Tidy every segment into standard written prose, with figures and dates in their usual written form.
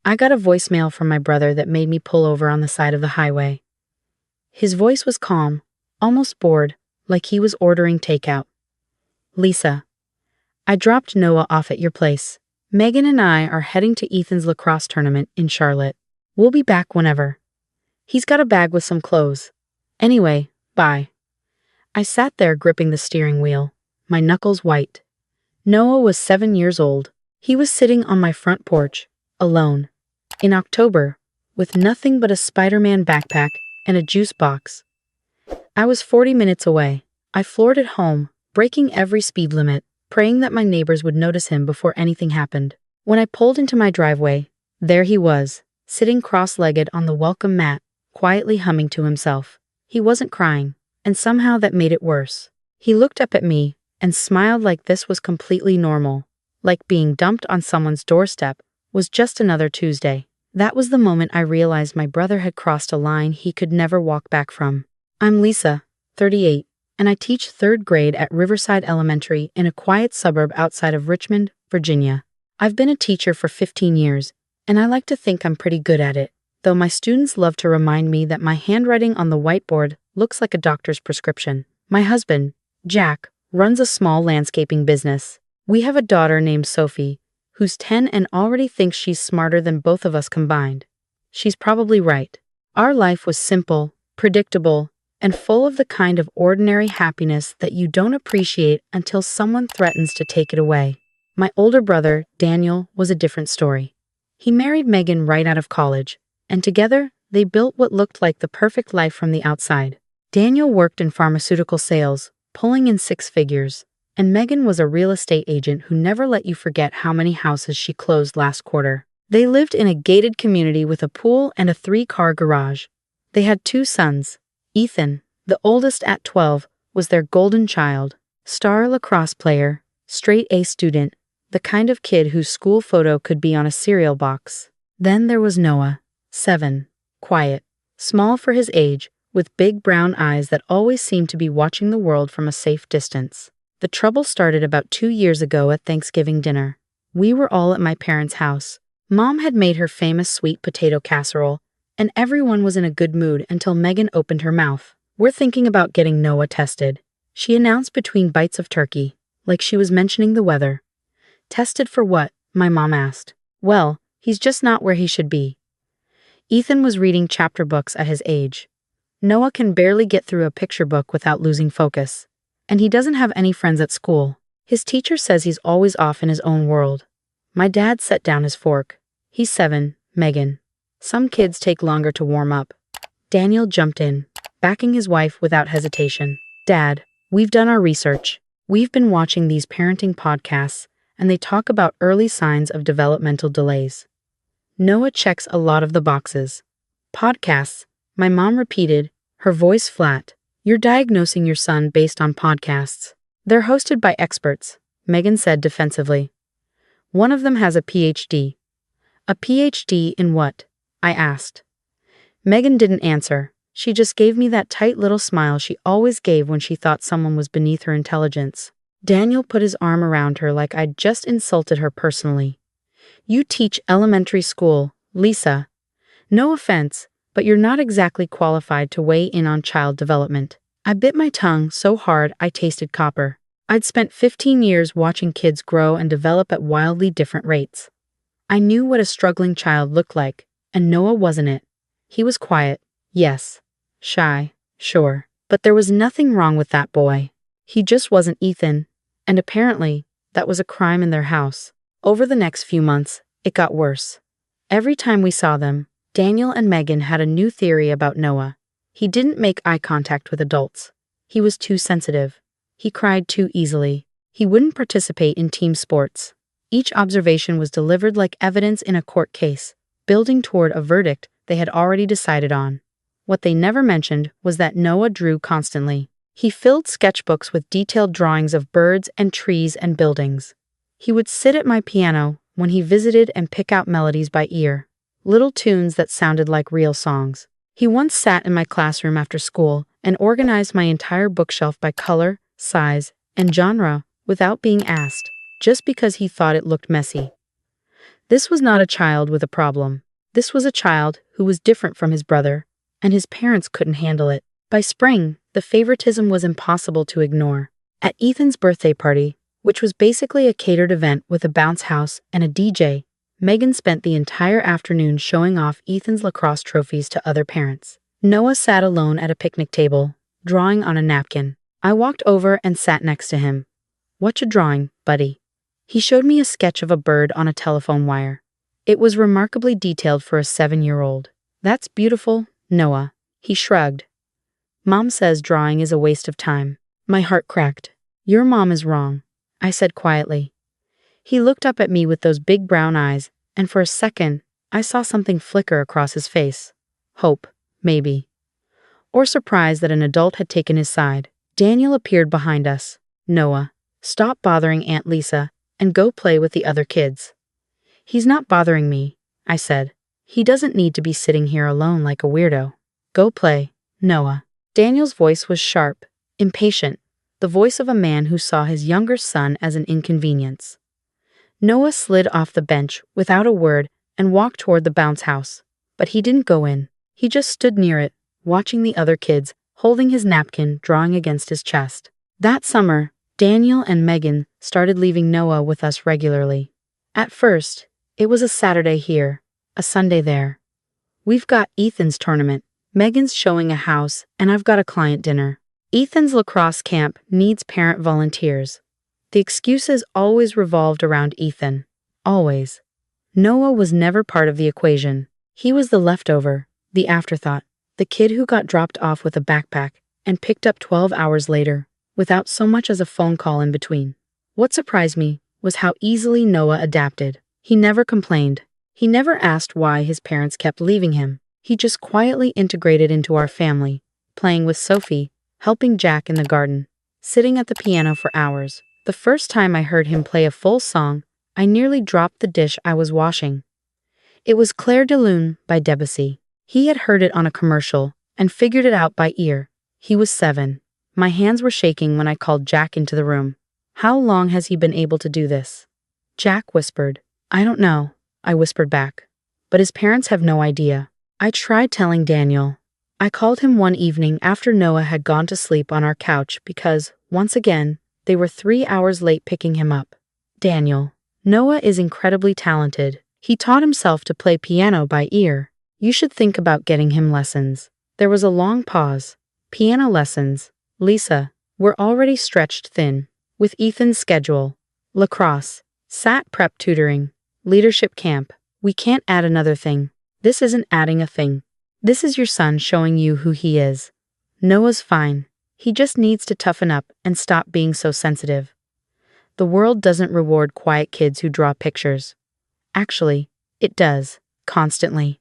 I got a voicemail from my brother that made me pull over on the side of the highway. His voice was calm, almost bored, like he was ordering takeout. Lisa, I dropped Noah off at your place. Megan and I are heading to Ethan's lacrosse tournament in Charlotte. We'll be back whenever. He's got a bag with some clothes. Anyway, bye. I sat there gripping the steering wheel, my knuckles white. Noah was 7 years old. He was sitting on my front porch, alone, in October, with nothing but a Spider-Man backpack and a juice box. I was 40 minutes away. I floored it home, breaking every speed limit, praying that my neighbors would notice him before anything happened. When I pulled into my driveway, there he was, sitting cross-legged on the welcome mat, quietly humming to himself. He wasn't crying, and somehow that made it worse. He looked up at me and smiled like this was completely normal, like being dumped on someone's doorstep was just another Tuesday. That was the moment I realized my brother had crossed a line he could never walk back from. I'm Lisa, 38, and I teach 3rd grade at Riverside Elementary in a quiet suburb outside of Richmond, Virginia. I've been a teacher for 15 years, and I like to think I'm pretty good at it, though my students love to remind me that my handwriting on the whiteboard looks like a doctor's prescription. My husband, Jack, runs a small landscaping business. We have a daughter named Sophie, who's 10 and already thinks she's smarter than both of us combined. She's probably right. Our life was simple, predictable, and full of the kind of ordinary happiness that you don't appreciate until someone threatens to take it away. My older brother, Daniel, was a different story. He married Megan right out of college, and together, they built what looked like the perfect life from the outside. Daniel worked in pharmaceutical sales, pulling in 6 figures, and Megan was a real estate agent who never let you forget how many houses she closed last quarter. They lived in a gated community with a pool and a 3-car garage. They had 2 sons. Ethan, the oldest at 12, was their golden child, star lacrosse player, straight A student, the kind of kid whose school photo could be on a cereal box. Then there was Noah, 7, quiet, small for his age, with big brown eyes that always seemed to be watching the world from a safe distance. The trouble started about 2 years ago at Thanksgiving dinner. We were all at my parents' house. Mom had made her famous sweet potato casserole, and everyone was in a good mood until Megan opened her mouth. We're thinking about getting Noah tested, she announced between bites of turkey, like she was mentioning the weather. Tested for what? My mom asked. Well, he's just not where he should be. Ethan was reading chapter books at his age. Noah can barely get through a picture book without losing focus. And he doesn't have any friends at school. His teacher says he's always off in his own world. My dad set down his fork. He's 7, Megan. Some kids take longer to warm up. Daniel jumped in, backing his wife without hesitation. Dad, we've done our research. We've been watching these parenting podcasts, and they talk about early signs of developmental delays. Noah checks a lot of the boxes. Podcasts, my mom repeated, her voice flat. You're diagnosing your son based on podcasts. They're hosted by experts, Megan said defensively. One of them has a PhD. A PhD in what? I asked. Megan didn't answer. She just gave me that tight little smile she always gave when she thought someone was beneath her intelligence. Daniel put his arm around her like I'd just insulted her personally. You teach elementary school, Lisa. No offense, but you're not exactly qualified to weigh in on child development. I bit my tongue so hard I tasted copper. I'd spent 15 years watching kids grow and develop at wildly different rates. I knew what a struggling child looked like, and Noah wasn't it. He was quiet, yes. Shy, sure. But there was nothing wrong with that boy. He just wasn't Ethan, and apparently, that was a crime in their house. Over the next few months, it got worse. Every time we saw them, Daniel and Megan had a new theory about Noah. He didn't make eye contact with adults. He was too sensitive. He cried too easily. He wouldn't participate in team sports. Each observation was delivered like evidence in a court case, building toward a verdict they had already decided on. What they never mentioned was that Noah drew constantly. He filled sketchbooks with detailed drawings of birds and trees and buildings. He would sit at my piano when he visited and pick out melodies by ear, little tunes that sounded like real songs. He once sat in my classroom after school and organized my entire bookshelf by color, size, and genre without being asked, just because he thought it looked messy. This was not a child with a problem. This was a child who was different from his brother, and his parents couldn't handle it. By spring, the favoritism was impossible to ignore. At Ethan's birthday party, which was basically a catered event with a bounce house and a DJ, Megan spent the entire afternoon showing off Ethan's lacrosse trophies to other parents. Noah sat alone at a picnic table, drawing on a napkin. I walked over and sat next to him. "What you drawing, buddy?" He showed me a sketch of a bird on a telephone wire. It was remarkably detailed for a 7-year-old. "That's beautiful, Noah." He shrugged. "Mom says drawing is a waste of time." My heart cracked. "Your mom is wrong," I said quietly. He looked up at me with those big brown eyes, and for a second, I saw something flicker across his face. Hope, maybe. Or surprise that an adult had taken his side. Daniel appeared behind us. "Noah, stop bothering Aunt Lisa and go play with the other kids." "He's not bothering me," I said. "He doesn't need to be sitting here alone like a weirdo. Go play, Noah." Daniel's voice was sharp, impatient, the voice of a man who saw his younger son as an inconvenience. Noah slid off the bench without a word and walked toward the bounce house. But he didn't go in. He just stood near it, watching the other kids, holding his napkin drawing against his chest. That summer, Daniel and Megan started leaving Noah with us regularly. At first, it was a Saturday here, a Sunday there. "We've got Ethan's tournament, Megan's showing a house, and I've got a client dinner. Ethan's lacrosse camp needs parent volunteers." The excuses always revolved around Ethan. Always. Noah was never part of the equation. He was the leftover, the afterthought, the kid who got dropped off with a backpack and picked up 12 hours later, without so much as a phone call in between. What surprised me was how easily Noah adapted. He never complained. He never asked why his parents kept leaving him. He just quietly integrated into our family, playing with Sophie, helping Jack in the garden, sitting at the piano for hours. The first time I heard him play a full song, I nearly dropped the dish I was washing. It was Claire de Lune by Debussy. He had heard it on a commercial and figured it out by ear. He was 7. My hands were shaking when I called Jack into the room. "How long has he been able to do this?" Jack whispered. "I don't know," I whispered back. "But his parents have no idea." I tried telling Daniel. I called him one evening after Noah had gone to sleep on our couch because, once again, they were 3 hours late picking him up. "Daniel, Noah is incredibly talented. He taught himself to play piano by ear. You should think about getting him lessons." There was a long pause. "Piano lessons, Lisa, we're already stretched thin. With Ethan's schedule, lacrosse, SAT prep tutoring, leadership camp, we can't add another thing." "This isn't adding a thing. This is your son showing you who he is. Noah's fine. He just needs to toughen up and stop being so sensitive. The world doesn't reward quiet kids who draw pictures. Actually, it does, constantly."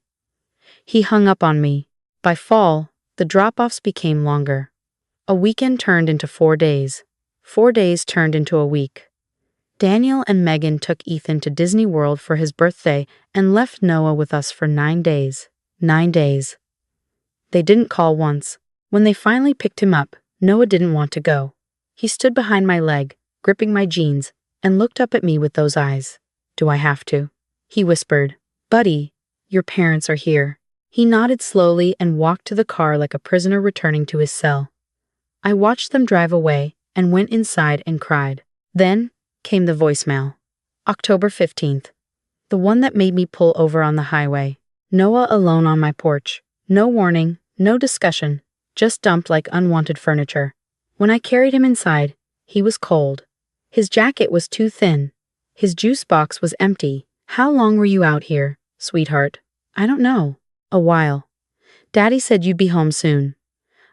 He hung up on me. By fall, the drop-offs became longer. A weekend turned into 4 days. 4 days turned into a week. Daniel and Megan took Ethan to Disney World for his birthday and left Noah with us for 9 days. 9 days. They didn't call once. When they finally picked him up, Noah didn't want to go. He stood behind my leg, gripping my jeans, and looked up at me with those eyes. "Do I have to?" He whispered. "Buddy, your parents are here." He nodded slowly and walked to the car like a prisoner returning to his cell. I watched them drive away and went inside and cried. Then came the voicemail. October 15th. The one that made me pull over on the highway. Noah alone on my porch. No warning, no discussion. Just dumped like unwanted furniture. When I carried him inside, he was cold. His jacket was too thin. His juice box was empty. "How long were you out here, sweetheart?" "I don't know." "A while. Daddy said you'd be home soon."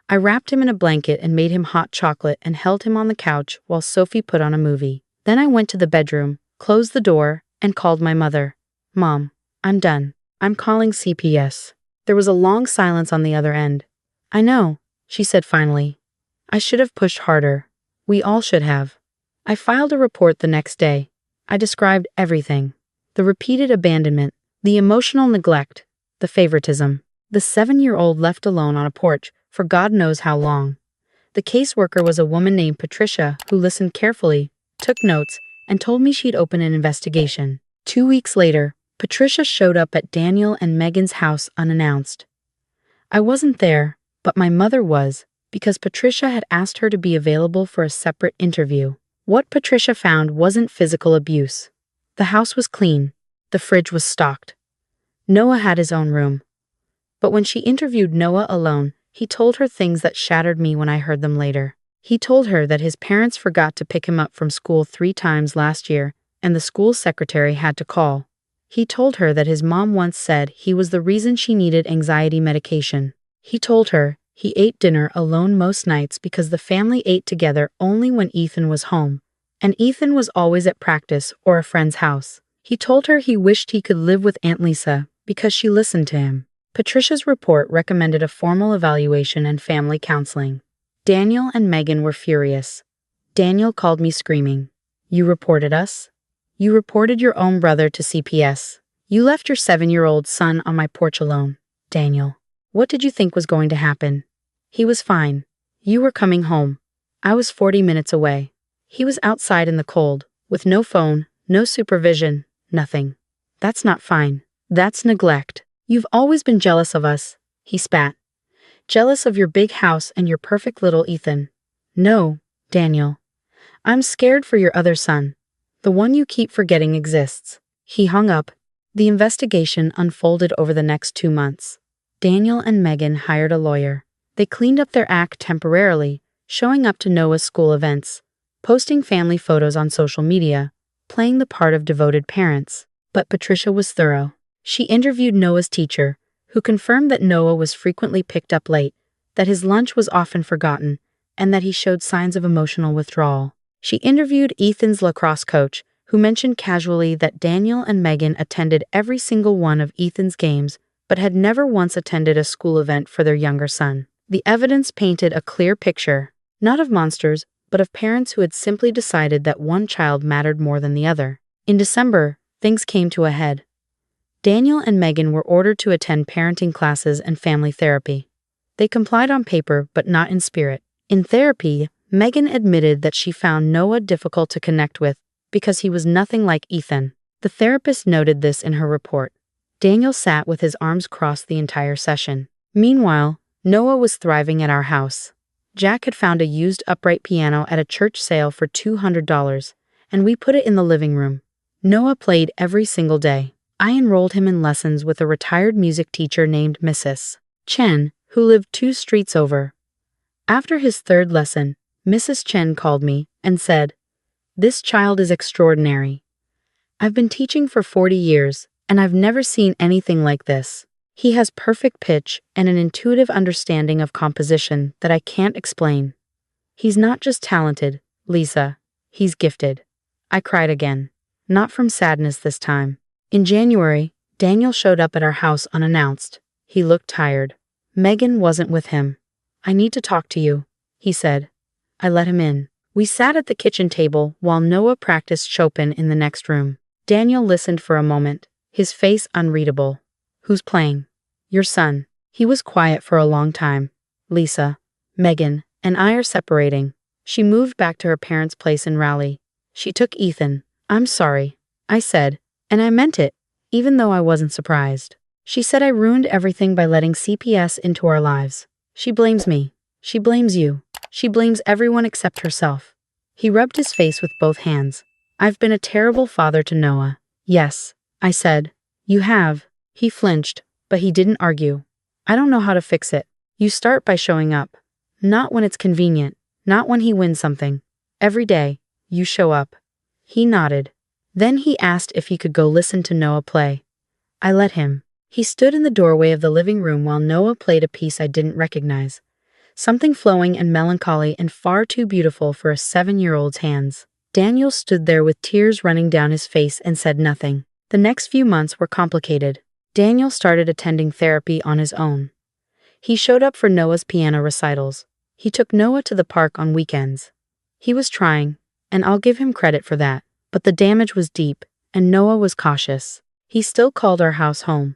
I wrapped him in a blanket and made him hot chocolate and held him on the couch while Sophie put on a movie. Then I went to the bedroom, closed the door, and called my mother. "Mom, I'm done. I'm calling CPS." There was a long silence on the other end. "I know," she said finally. "I should have pushed harder. We all should have." I filed a report the next day. I described everything. The repeated abandonment, the emotional neglect, the favoritism, the 7-year-old left alone on a porch for God knows how long. The caseworker was a woman named Patricia who listened carefully, took notes, and told me she'd open an investigation. 2 weeks later, Patricia showed up at Daniel and Megan's house unannounced. I wasn't there, but my mother was, because Patricia had asked her to be available for a separate interview. What Patricia found wasn't physical abuse. The house was clean. The fridge was stocked. Noah had his own room. But when she interviewed Noah alone, he told her things that shattered me when I heard them later. He told her that his parents forgot to pick him up from school 3 times last year, and the school secretary had to call. He told her that his mom once said he was the reason she needed anxiety medication. He told her he ate dinner alone most nights because the family ate together only when Ethan was home, and Ethan was always at practice or a friend's house. He told her he wished he could live with Aunt Lisa because she listened to him. Patricia's report recommended a formal evaluation and family counseling. Daniel and Megan were furious. Daniel called me screaming. "You reported us? You reported your own brother to CPS. You left your 7-year-old son on my porch alone. Daniel, what did you think was going to happen? He was fine. You were coming home. I was 40 minutes away. He was outside in the cold, with no phone, no supervision, nothing. That's not fine. That's neglect. You've always been jealous of us," he spat. "Jealous of your big house and your perfect little Ethan. No, Daniel. I'm scared for your other son. The one you keep forgetting exists." He hung up. The investigation unfolded over the next 2 months. Daniel and Megan hired a lawyer. They cleaned up their act temporarily, showing up to Noah's school events, posting family photos on social media, playing the part of devoted parents. But Patricia was thorough. She interviewed Noah's teacher, who confirmed that Noah was frequently picked up late, that his lunch was often forgotten, and that he showed signs of emotional withdrawal. She interviewed Ethan's lacrosse coach, who mentioned casually that Daniel and Megan attended every single one of Ethan's games, but had never once attended a school event for their younger son. The evidence painted a clear picture, not of monsters, but of parents who had simply decided that one child mattered more than the other. In December, things came to a head. Daniel and Megan were ordered to attend parenting classes and family therapy. They complied on paper, but not in spirit. In therapy, Megan admitted that she found Noah difficult to connect with because he was nothing like Ethan. The therapist noted this in her report. Daniel sat with his arms crossed the entire session. Meanwhile, Noah was thriving at our house. Jack had found a used upright piano at a church sale for $200, and we put it in the living room. Noah played every single day. I enrolled him in lessons with a retired music teacher named Mrs. Chen, who lived 2 streets over. After his 3rd lesson, Mrs. Chen called me and said, "This child is extraordinary. I've been teaching for 40 years, and I've never seen anything like this. He has perfect pitch and an intuitive understanding of composition that I can't explain. He's not just talented, Lisa, he's gifted." I cried again, not from sadness this time. In January, Daniel showed up at our house unannounced. He looked tired. Megan wasn't with him. "I need to talk to you," he said. I let him in. We sat at the kitchen table while Noah practiced Chopin in the next room. Daniel listened for a moment, his face unreadable. "Who's playing?" "Your son." He was quiet for a long time. "Lisa, Megan, and I are separating." She moved back to her parents' place in Raleigh. She took Ethan. "I'm sorry," I said, and I meant it, even though I wasn't surprised. She said I ruined everything by letting CPS into our lives. She blames me. She blames you. She blames everyone except herself. He rubbed his face with both hands. "I've been a terrible father to Noah." "Yes," I said. "You have." He flinched, but he didn't argue. "I don't know how to fix it. You start by showing up. Not when it's convenient, not when he wins something. Every day, you show up." He nodded. Then he asked if he could go listen to Noah play. I let him. He stood in the doorway of the living room while Noah played a piece I didn't recognize. Something flowing and melancholy and far too beautiful for a 7-year-old's hands. Daniel stood there with tears running down his face and said nothing. The next few months were complicated. Daniel started attending therapy on his own. He showed up for Noah's piano recitals. He took Noah to the park on weekends. He was trying, and I'll give him credit for that. But the damage was deep, and Noah was cautious. He still called our house home.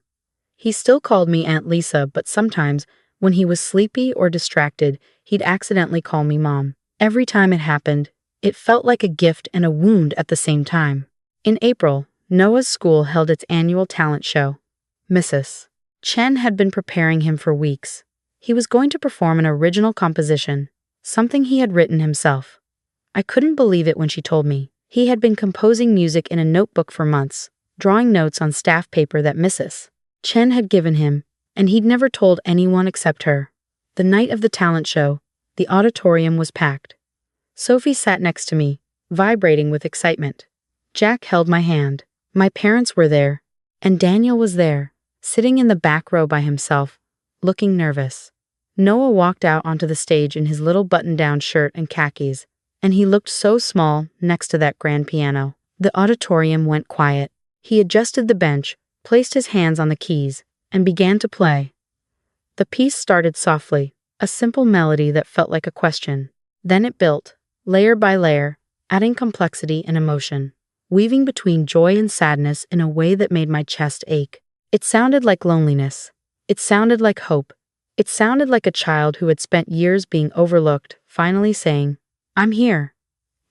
He still called me Aunt Lisa, but sometimes, when he was sleepy or distracted, he'd accidentally call me Mom. Every time it happened, it felt like a gift and a wound at the same time. In April, Noah's school held its annual talent show. Mrs. Chen had been preparing him for weeks. He was going to perform an original composition, something he had written himself. I couldn't believe it when she told me. He had been composing music in a notebook for months, drawing notes on staff paper that Mrs. Chen had given him, and he'd never told anyone except her. The night of the talent show, the auditorium was packed. Sophie sat next to me, vibrating with excitement. Jack held my hand. My parents were there, and Daniel was there, sitting in the back row by himself, looking nervous. Noah walked out onto the stage in his little button-down shirt and khakis, and he looked so small next to that grand piano. The auditorium went quiet. He adjusted the bench, placed his hands on the keys, and began to play. The piece started softly, a simple melody that felt like a question. Then it built, layer by layer, adding complexity and emotion, weaving between joy and sadness in a way that made my chest ache. It sounded like loneliness. It sounded like hope. It sounded like a child who had spent years being overlooked, finally saying, "I'm here.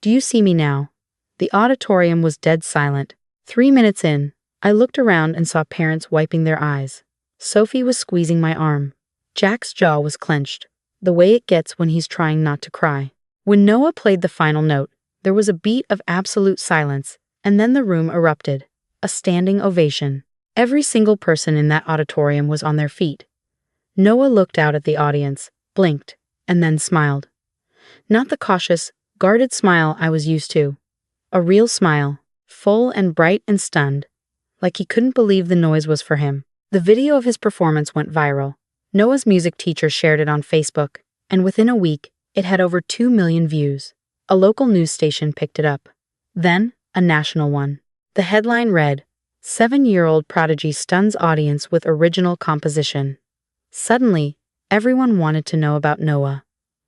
Do you see me now?" The auditorium was dead silent. 3 minutes in, I looked around and saw parents wiping their eyes. Sophie was squeezing my arm. Jack's jaw was clenched, the way it gets when he's trying not to cry. When Noah played the final note, there was a beat of absolute silence, and then the room erupted. A standing ovation. Every single person in that auditorium was on their feet. Noah looked out at the audience, blinked, and then smiled. Not the cautious, guarded smile I was used to. A real smile, full and bright and stunned, like he couldn't believe the noise was for him. The video of his performance went viral. Noah's music teacher shared it on Facebook, and within a week, it had over 2 million views. A local news station picked it up. Then, a national one. The headline read, "7-year-old prodigy stuns audience with original composition." Suddenly, everyone wanted to know about Noah.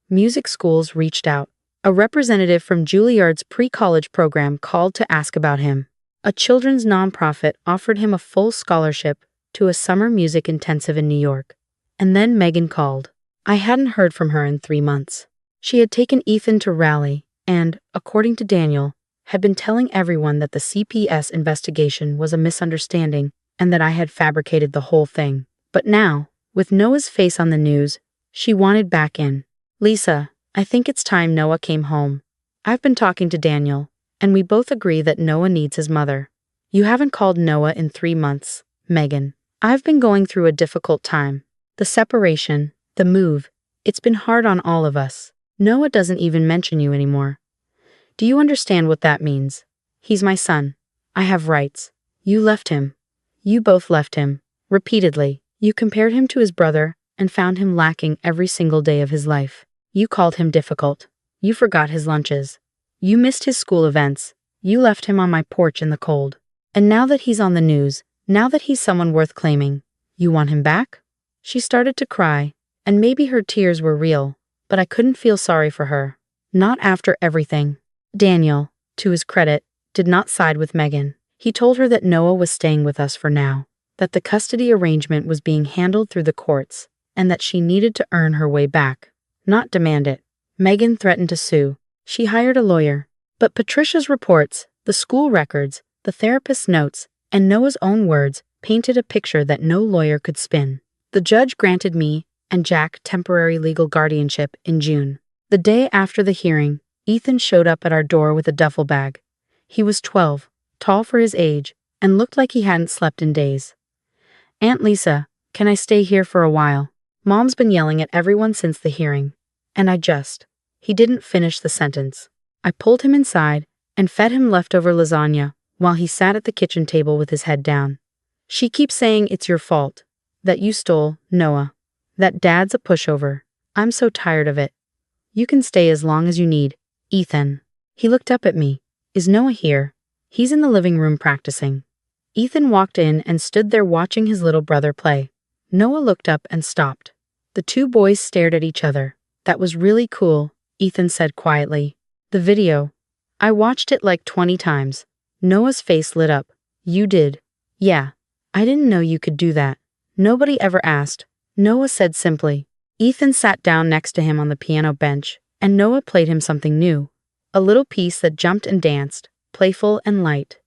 Music schools reached out. A representative from Juilliard's pre-college program called to ask about him. A children's nonprofit offered him a full scholarship to a summer music intensive in New York. And then Megan called. I hadn't heard from her in 3 months. She had taken Ethan to rally and, according to Daniel, had been telling everyone that the CPS investigation was a misunderstanding and that I had fabricated the whole thing. But now, with Noah's face on the news, she wanted back in. "Lisa, I think it's time Noah came home. I've been talking to Daniel, and we both agree that Noah needs his mother. You haven't called Noah in 3 months, Megan. I've been going through a difficult time. The separation, the move, it's been hard on all of us. Noah doesn't even mention you anymore. Do you understand what that means? He's my son. I have rights. You left him. You both left him. Repeatedly. You compared him to his brother and found him lacking every single day of his life. You called him difficult. You forgot his lunches. You missed his school events. You left him on my porch in the cold. And now that he's on the news, now that he's someone worth claiming, you want him back?" She started to cry, and maybe her tears were real, but I couldn't feel sorry for her. Not after everything. Daniel, to his credit, did not side with Megan. He told her that Noah was staying with us for now, that the custody arrangement was being handled through the courts, and that she needed to earn her way back, not demand it. Megan threatened to sue. She hired a lawyer. But Patricia's reports, the school records, the therapist's notes, and Noah's own words painted a picture that no lawyer could spin. The judge granted me and Jack temporary legal guardianship in June. The day after the hearing, Ethan showed up at our door with a duffel bag. He was 12, tall for his age, and looked like he hadn't slept in days. "Aunt Lisa, can I stay here for a while? Mom's been yelling at everyone since the hearing." And He didn't finish the sentence. I pulled him inside and fed him leftover lasagna while he sat at the kitchen table with his head down. "She keeps saying it's your fault. That you stole, Noah. That Dad's a pushover. I'm so tired of it. You can stay as long as you need, Ethan." He looked up at me. "Is Noah here?" "He's in the living room practicing." Ethan walked in and stood there watching his little brother play. Noah looked up and stopped. The two boys stared at each other. "That was really cool," Ethan said quietly. "The video. I watched it like 20 times. Noah's face lit up. "You did?" "Yeah. I didn't know you could do that." "Nobody ever asked," Noah said simply. Ethan sat down next to him on the piano bench, and Noah played him something new. A little piece that jumped and danced, playful and light.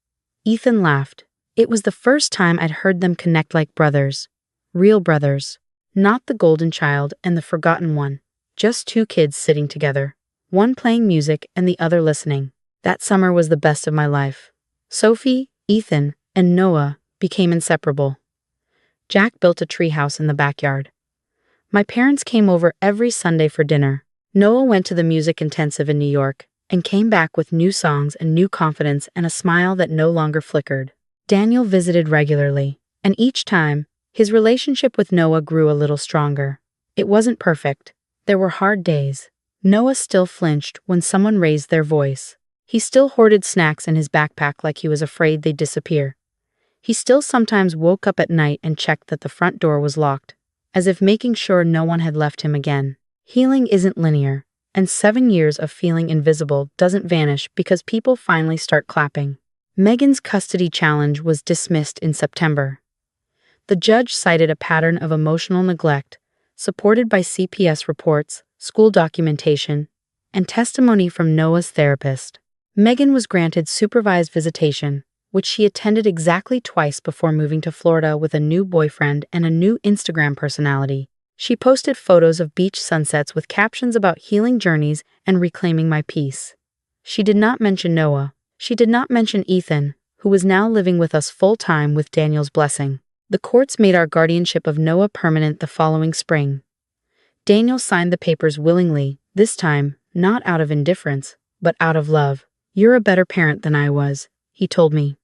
Ethan laughed. It was the first time I'd heard them connect like brothers. Real brothers. Not the golden child and the forgotten one. Just two kids sitting together. One playing music and the other listening. That summer was the best of my life. Sophie, Ethan, and Noah became inseparable. Jack built a treehouse in the backyard. My parents came over every Sunday for dinner. Noah went to the music intensive in New York and came back with new songs and new confidence and a smile that no longer flickered. Daniel visited regularly, and each time, his relationship with Noah grew a little stronger. It wasn't perfect. There were hard days. Noah still flinched when someone raised their voice. He still hoarded snacks in his backpack like he was afraid they'd disappear. He still sometimes woke up at night and checked that the front door was locked, as if making sure no one had left him again. Healing isn't linear, and 7 years of feeling invisible doesn't vanish because people finally start clapping. Megan's custody challenge was dismissed in September. The judge cited a pattern of emotional neglect, supported by CPS reports, school documentation, and testimony from Noah's therapist. Megan was granted supervised visitation, which she attended exactly twice before moving to Florida with a new boyfriend and a new Instagram personality. She posted photos of beach sunsets with captions about healing journeys and reclaiming my peace. She did not mention Noah. She did not mention Ethan, who was now living with us full-time with Daniel's blessing. The courts made our guardianship of Noah permanent the following spring. Daniel signed the papers willingly, this time, not out of indifference, but out of love. "You're a better parent than I was," he told me.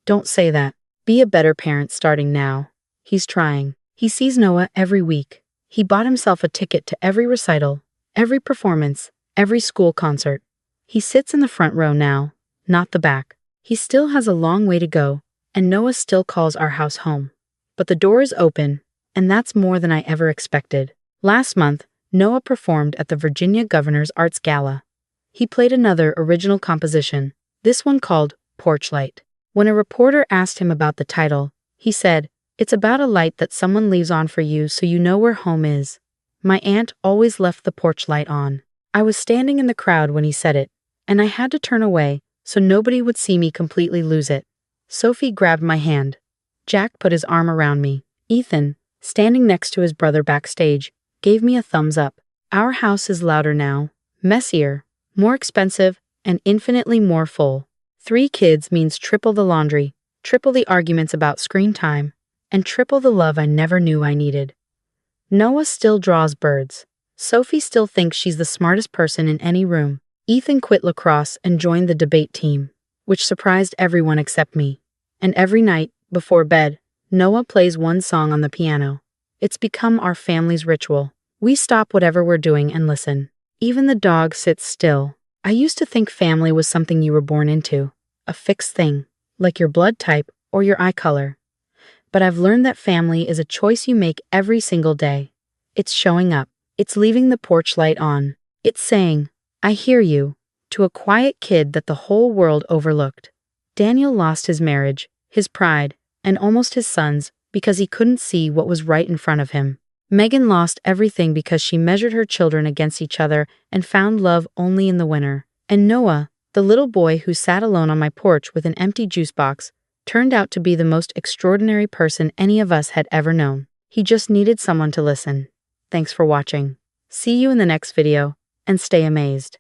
"Don't say that. Be a better parent starting now." He's trying. He sees Noah every week. He bought himself a ticket to every recital, every performance, every school concert. He sits in the front row now, not the back. He still has a long way to go, and Noah still calls our house home. But the door is open, and that's more than I ever expected. Last month, Noah performed at the Virginia Governor's Arts Gala. He played another original composition, this one called Porch Light. When a reporter asked him about the title, he said, "It's about a light that someone leaves on for you so you know where home is. My aunt always left the porch light on." I was standing in the crowd when he said it, and I had to turn away so nobody would see me completely lose it. Sophie grabbed my hand. Jack put his arm around me. Ethan, standing next to his brother backstage, gave me a thumbs up. Our house is louder now, messier, more expensive, and infinitely more full. 3 kids means triple the laundry, triple the arguments about screen time, and triple the love I never knew I needed. Noah still draws birds. Sophie still thinks she's the smartest person in any room. Ethan quit lacrosse and joined the debate team, which surprised everyone except me. And every night, before bed, Noah plays one song on the piano. It's become our family's ritual. We stop whatever we're doing and listen. Even the dog sits still. I used to think family was something you were born into, a fixed thing, like your blood type or your eye color. But I've learned that family is a choice you make every single day. It's showing up. It's leaving the porch light on. It's saying, "I hear you," to a quiet kid that the whole world overlooked. Daniel lost his marriage, his pride, and almost his sons because he couldn't see what was right in front of him. Megan lost everything because she measured her children against each other and found love only in the winner. And Noah, the little boy who sat alone on my porch with an empty juice box, turned out to be the most extraordinary person any of us had ever known. He just needed someone to listen. Thanks for watching. See you in the next video, and stay amazed.